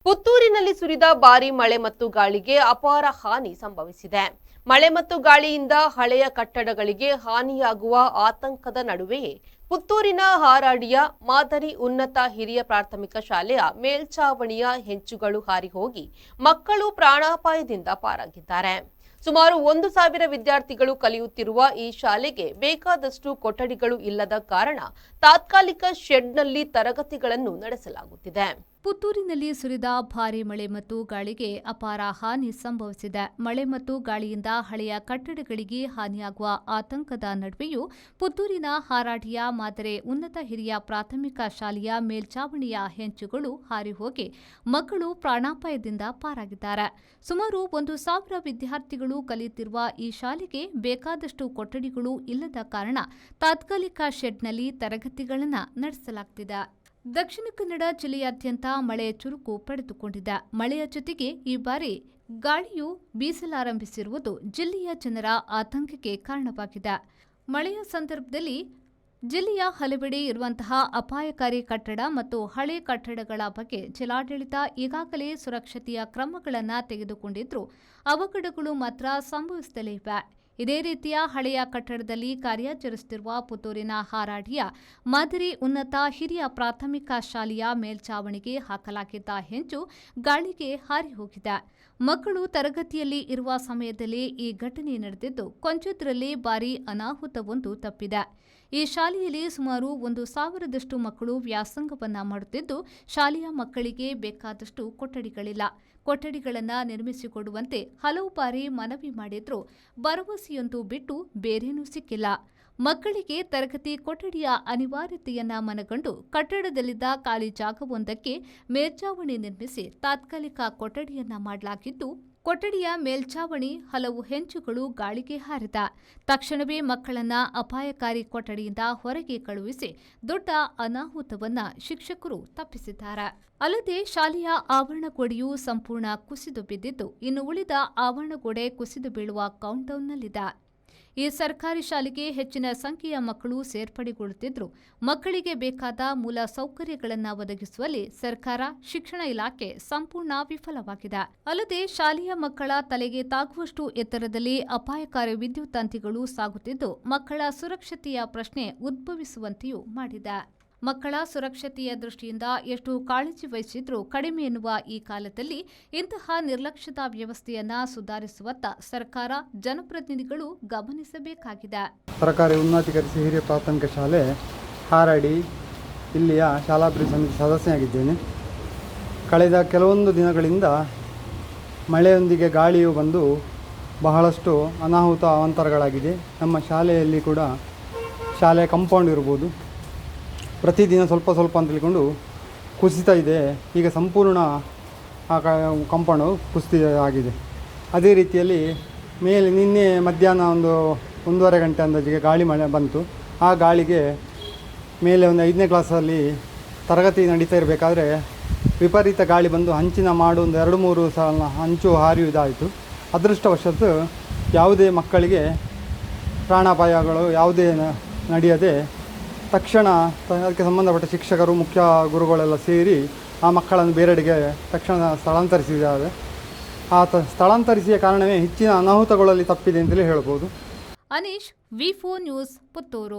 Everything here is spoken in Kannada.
ಪುತ್ತೂರಿನಲ್ಲಿ ಸುರಿದ ಭಾರೀ ಮಳೆ ಮತ್ತು ಗಾಳಿಗೆ ಅಪಾರ ಹಾನಿ ಸಂಭವಿಸಿದೆ. ಮಳೆ ಮತ್ತು ಗಾಳಿಯಿಂದ ಹಳೆಯ ಕಟ್ಟಡಗಳಿಗೆ ಹಾನಿಯಾಗುವ ಆತಂಕದ ನಡುವೆಯೇ ಪುತ್ತೂರಿನ ಹಾರಾಡಿಯ ಮಾದರಿ ಉನ್ನತ ಹಿರಿಯ ಪ್ರಾಥಮಿಕ ಶಾಲೆಯ ಮೇಲ್ಛಾವಣಿಯ ಹೆಂಚುಗಳು ಹಾರಿ ಹೋಗಿ ಮಕ್ಕಳು ಪ್ರಾಣಾಪಾಯದಿಂದ ಪಾರಾಗಿದ್ದಾರೆ. ಸುಮಾರು 1,000 ವಿದ್ಯಾರ್ಥಿಗಳು ಕಲಿಯುತ್ತಿರುವ ಈ ಶಾಲೆಗೆ ಬೇಕಾದಷ್ಟು ಕೊಠಡಿಗಳು ಇಲ್ಲದ ಕಾರಣ ತಾತ್ಕಾಲಿಕ ಶೆಡ್ನಲ್ಲಿ ತರಗತಿಗಳನ್ನು ನಡೆಸಲಾಗುತ್ತಿದೆ. ಪುತ್ತೂರಿನಲ್ಲಿ ಸುರಿದ ಭಾರೀ ಮಳೆ ಮತ್ತು ಗಾಳಿಗೆ ಅಪಾರ ಹಾನಿ ಸಂಭವಿಸಿದೆ. ಮಳೆ ಮತ್ತು ಗಾಳಿಯಿಂದ ಹಳೆಯ ಕಟ್ಟಡಗಳಿಗೆ ಹಾನಿಯಾಗುವ ಆತಂಕದ ನಡುವೆಯೂ ಪುತ್ತೂರಿನ ಹಾರಾಡಿಯ ಮಾದರಿ ಉನ್ನತ ಹಿರಿಯ ಪ್ರಾಥಮಿಕ ಶಾಲೆಯ ಮೇಲ್ಛಾವಣಿಯ ಹೆಂಚುಗಳು ಹಾರಿ ಹೋಗಿ ಮಕ್ಕಳು ಪ್ರಾಣಾಪಾಯದಿಂದ ಪಾರಾಗಿದ್ದಾರೆ. ಸುಮಾರು 1,000 ವಿದ್ಯಾರ್ಥಿಗಳು ಕಲಿಯುತ್ತಿರುವ ಈ ಶಾಲೆಗೆ ಬೇಕಾದಷ್ಟು ಕೊಠಡಿಗಳು ಇಲ್ಲದ ಕಾರಣ ತಾತ್ಕಾಲಿಕ ಶೆಡ್ನಲ್ಲಿ ತರಗತಿಗಳನ್ನು ನಡೆಸಲಾಗುತ್ತಿದೆ. ದಕ್ಷಿಣ ಕನ್ನಡ ಜಿಲ್ಲೆಯಾದ್ಯಂತ ಮಳೆ ಚುರುಕು ಪಡೆದುಕೊಂಡಿದೆ. ಮಳೆಯ ಜೊತೆಗೆ ಈ ಬಾರಿ ಗಾಳಿಯು ಬೀಸಲಾರಂಭಿಸಿರುವುದು ಜಿಲ್ಲೆಯ ಜನರ ಆತಂಕಕ್ಕೆ ಕಾರಣವಾಗಿದೆ. ಮಳೆಯ ಸಂದರ್ಭದಲ್ಲಿ ಜಿಲ್ಲೆಯ ಹಲವೆಡೆ ಇರುವಂತಹ ಅಪಾಯಕಾರಿ ಕಟ್ಟಡ ಮತ್ತು ಹಳೆ ಕಟ್ಟಡಗಳ ಬಗ್ಗೆ ಜಿಲ್ಲಾಡಳಿತ ಈಗಾಗಲೇ ಸುರಕ್ಷತೆಯ ಕ್ರಮಗಳನ್ನು ತೆಗೆದುಕೊಂಡಿದ್ದರೂ ಅವಘಡಗಳು ಮಾತ್ರ ಸಂಭವಿಸುತ್ತಲೇ ಇವೆ. ಇದೇ ರೀತಿಯ ಹಳೆಯ ಕಟ್ಟಡದಲ್ಲಿ ಕಾರ್ಯಾಚರಿಸುತ್ತಿರುವ ಪುತ್ತೂರಿನ ಹಾರಾಡಿಯ ಮಾದರಿ ಉನ್ನತ ಹಿರಿಯ ಪ್ರಾಥಮಿಕ ಶಾಲೆಯ ಮೇಲ್ಛಾವಣಿಗೆ ಹಾಕಲಾಗಿದ್ದ ಹೆಂಚು ಗಾಳಿಗೆ ಹಾರಿ ಹೋಗಿದೆ. ಮಕ್ಕಳು ತರಗತಿಯಲ್ಲಿ ಇರುವ ಸಮಯದಲ್ಲಿ ಈ ಘಟನೆ ನಡೆದಿದ್ದು ಕೊಂಚದರಲ್ಲೇ ಭಾರೀ ಅನಾಹುತವೊಂದು ತಪ್ಪಿದೆ. ಈ ಶಾಲೆಯಲ್ಲಿ ಸುಮಾರು 1,000ದಷ್ಟು ಮಕ್ಕಳು ವ್ಯಾಸಂಗವನ್ನ ಮಾಡುತ್ತಿದ್ದು ಶಾಲೆಯ ಮಕ್ಕಳಿಗೆ ಬೇಕಾದಷ್ಟು ಕೊಠಡಿಗಳಿಲ್ಲ. ಕೊಠಡಿಗಳನ್ನು ನಿರ್ಮಿಸಿಕೊಡುವಂತೆ ಹಲವು ಬಾರಿ ಮನವಿ ಮಾಡಿದ್ರೂ ಭರವಸೆಯೊಂದು ಬಿಟ್ಟು ಬೇರೇನೂ ಸಿಕ್ಕಿಲ್ಲ. ಮಕ್ಕಳಿಗೆ ತರಗತಿ ಕೊಠಡಿಯ ಅನಿವಾರ್ಯತೆಯನ್ನ ಮನಗಂಡು ಕಟ್ಟಡದಲ್ಲಿದ್ದ ಖಾಲಿ ಜಾಗವೊಂದಕ್ಕೆ ಮೇಲ್ಛಾವಣಿ ನಿರ್ಮಿಸಿ ತಾತ್ಕಾಲಿಕ ಕೊಠಡಿಯನ್ನ ಮಾಡಲಾಗಿದ್ದು ಕೊಠಡಿಯ ಮೇಲ್ಛಾವಣಿ ಹಲವು ಹೆಂಚುಗಳು ಗಾಳಿಗೆ ಹಾರಿದ ತಕ್ಷಣವೇ ಮಕ್ಕಳನ್ನ ಅಪಾಯಕಾರಿ ಕೊಠಡಿಯಿಂದ ಹೊರಗೆ ಕಳುಹಿಸಿ ದೊಡ್ಡ ಅನಾಹುತವನ್ನ ಶಿಕ್ಷಕರು ತಪ್ಪಿಸಿದ್ದಾರೆ. ಅಲ್ಲದೆ ಶಾಲೆಯ ಆವರಣಗೋಡೆಯು ಸಂಪೂರ್ಣ ಕುಸಿದು ಬಿದ್ದಿದ್ದು ಇನ್ನು ಉಳಿದ ಆವರಣಗೋಡೆ ಕುಸಿದು ಬೀಳುವ ಕೌಂಟ್ಡೌನ್ನಲ್ಲಿದೆ. ಈ ಸರ್ಕಾರಿ ಶಾಲೆಗೆ ಹೆಚ್ಚಿನ ಸಂಖ್ಯೆಯ ಮಕ್ಕಳು ಸೇರ್ಪಡೆಗೊಳ್ಳುತ್ತಿದ್ದರೂ ಮಕ್ಕಳಿಗೆ ಬೇಕಾದ ಮೂಲ ಸೌಕರ್ಯಗಳನ್ನು ಒದಗಿಸುವಲ್ಲಿ ಸರ್ಕಾರ, ಶಿಕ್ಷಣ ಇಲಾಖೆ ಸಂಪೂರ್ಣ ವಿಫಲವಾಗಿದೆ. ಅಲ್ಲದೆ ಶಾಲೆಯ ಮಕ್ಕಳ ತಲೆಗೆ ತಾಗುವಷ್ಟು ಎತ್ತರದಲ್ಲಿ ಅಪಾಯಕಾರಿ ವಿದ್ಯುತ್ ತಂತಿಗಳು ಸಾಗುತ್ತಿದ್ದು ಮಕ್ಕಳ ಸುರಕ್ಷತೆಯ ಪ್ರಶ್ನೆ ಉದ್ಭವಿಸುವಂತೆಯೂ ಮಾಡಿದೆ. ಮಕ್ಕಳ ಸುರಕ್ಷತೆಯ ದೃಷ್ಟಿಯಿಂದ ಎಷ್ಟು ಕಾಳಜಿ ವಹಿಸಿದ್ರೂ ಕಡಿಮೆ ಎನ್ನುವ ಈ ಕಾಲದಲ್ಲಿ ಇಂತಹ ನಿರ್ಲಕ್ಷ್ಯದ ವ್ಯವಸ್ಥೆಯನ್ನ ಸುಧಾರಿಸುವತ್ತ ಸರ್ಕಾರ, ಜನಪ್ರತಿನಿಧಿಗಳು ಗಮನಿಸಬೇಕಾಗಿದೆ. ಸರ್ಕಾರಿ ಉನ್ನತೀಕರಿಸಿ ಹಿರಿಯ ಪ್ರಾಥಮಿಕ ಶಾಲೆ ಹಾರಾಡಿ ಇಲ್ಲಿಯ ಶಾಲಾಭಿವೃದ್ಧಿ ಸಮಿತಿ ಸದಸ್ಯನಾಗಿದ್ದೇನೆ. ಕಳೆದ ಕೆಲವೊಂದು ದಿನಗಳಿಂದ ಮಳೆಯೊಂದಿಗೆ ಗಾಳಿಯು ಬಂದು ಬಹಳಷ್ಟು ಅನಾಹುತ ಅವಾಂತರಗಳಾಗಿದೆ. ನಮ್ಮ ಶಾಲೆಯಲ್ಲಿ ಕೂಡ ಶಾಲೆಯ ಕಾಂಪೌಂಡ್ ಇರ್ಬೋದು, ಪ್ರತಿದಿನ ಸ್ವಲ್ಪ ಸ್ವಲ್ಪ ಅಂತ ತಿಳ್ಕೊಂಡು ಕುಸಿತ ಇದೆ. ಈಗ ಸಂಪೂರ್ಣ ಆ ಕಾಂಪೌಂಡು ಕುಸಿತ ಆಗಿದೆ. ಅದೇ ರೀತಿಯಲ್ಲಿ ಮೇಲೆ ನಿನ್ನೆ ಮಧ್ಯಾಹ್ನ 1.5 ಗಂಟೆ ಅಂದಾಜಿಗೆ ಗಾಳಿ ಮಳೆ ಬಂತು. ಆ ಗಾಳಿಗೆ ಮೇಲೆ ಒಂದು 5ನೇ ಕ್ಲಾಸಲ್ಲಿ ತರಗತಿ ನಡೀತಾ ಇರಬೇಕಾದ್ರೆ ವಿಪರೀತ ಗಾಳಿ ಬಂದು ಹಂಚಿನ ಮಾಡು 2-3 ಸಲ ಹಂಚು ಹಾರಿಯುವುದಾಯಿತು. ಅದೃಷ್ಟವಶಾತ್ ಯಾವುದೇ ಮಕ್ಕಳಿಗೆ ಪ್ರಾಣಾಪಾಯಗಳು ಯಾವುದೇ ನಡೆಯದೆ ತಕ್ಷಣ ಅದಕ್ಕೆ ಸಂಬಂಧಪಟ್ಟ ಶಿಕ್ಷಕರು, ಮುಖ್ಯ ಗುರುಗಳೆಲ್ಲ ಸೇರಿ ಆ ಮಕ್ಕಳನ್ನು ಬೇರೆಡೆಗೆ ತಕ್ಷಣ ಸ್ಥಳಾಂತರಿಸಿದ್ದಾರೆ. ಸ್ಥಳಾಂತರಿಸಿದ ಕಾರಣವೇ ಹೆಚ್ಚಿನ ಅನಾಹುತಗಳಲ್ಲಿ ತಪ್ಪಿದೆ ಅಂತಲೇ ಹೇಳ್ಬೋದು. ಅನೀಶ್, ವಿ4 ನ್ಯೂಸ್, ಪುತ್ತೂರು.